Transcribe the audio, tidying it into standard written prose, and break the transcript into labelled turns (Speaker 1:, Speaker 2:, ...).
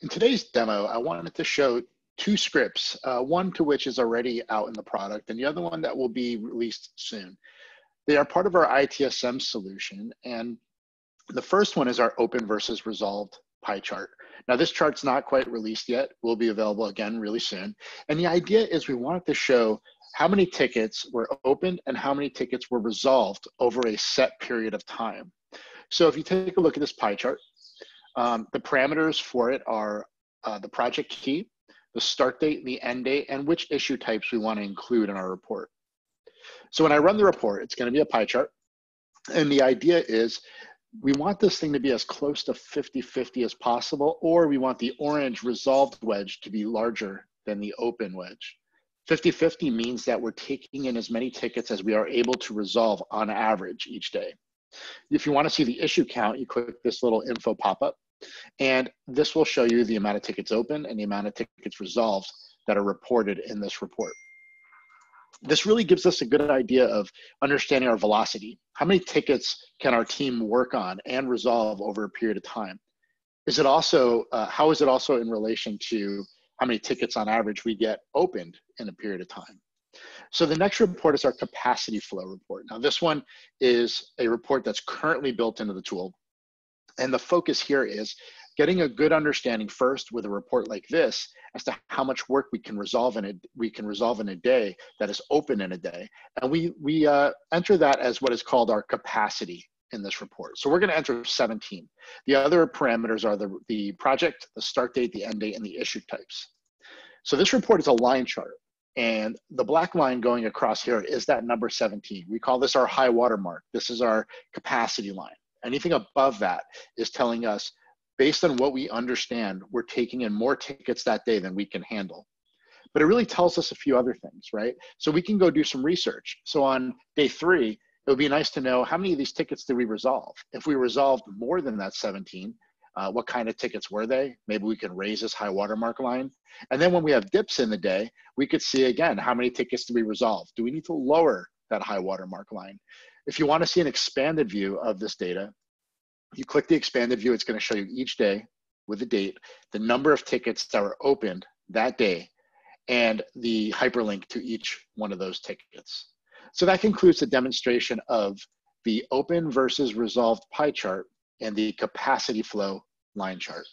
Speaker 1: In today's demo, I wanted to show two scripts, one to which is already out in the product and the other one that will be released soon. They are part of our ITSM solution, and the first one is our open versus resolved pie chart. Now this chart's not quite released yet, will be available again really soon. And the idea is we wanted to show how many tickets were opened and how many tickets were resolved over a set period of time. So if you take a look at this pie chart, the parameters for it are the project key, the start date, the end date, and which issue types we want to include in our report. So when I run the report, it's going to be a pie chart. And the idea is we want this thing to be as close to 50-50 as possible, or we want the orange resolved wedge to be larger than the open wedge. 50-50 means that we're taking in as many tickets as we are able to resolve on average each day. If you want to see the issue count, you click this little info pop-up, and this will show you the amount of tickets open and the amount of tickets resolved that are reported in this report. This really gives us a good idea of understanding our velocity. How many tickets can our team work on and resolve over a period of time? Is it also, how is it also in relation to how many tickets on average we get opened in a period of time? So the next report is our capacity flow report. Now this one is a report that's currently built into the tool. And the focus here is getting a good understanding first with a report like this as to how much work we can resolve in a day that is open in a day. And we enter that as what is called our capacity in this report. So we're going to enter 17. The other parameters are the project, the start date, the end date, and the issue types. So this report is a line chart. And the black line going across here is that number 17. We call this our high water mark. This is our capacity line. Anything above that is telling us, based on what we understand, we're taking in more tickets that day than we can handle. But it really tells us a few other things, right? So we can go do some research. So on day 3, it would be nice to know how many of these tickets did we resolve? If we resolved more than that 17, what kind of tickets were they? Maybe we can raise this high watermark line. And then when we have dips in the day, we could see again, how many tickets do we resolve? Do we need to lower that high watermark line? If you want to see an expanded view of this data, you click the expanded view, it's going to show you each day with the date, the number of tickets that were opened that day, and the hyperlink to each one of those tickets. So that concludes the demonstration of the open versus resolved pie chart and the capacity flow line chart.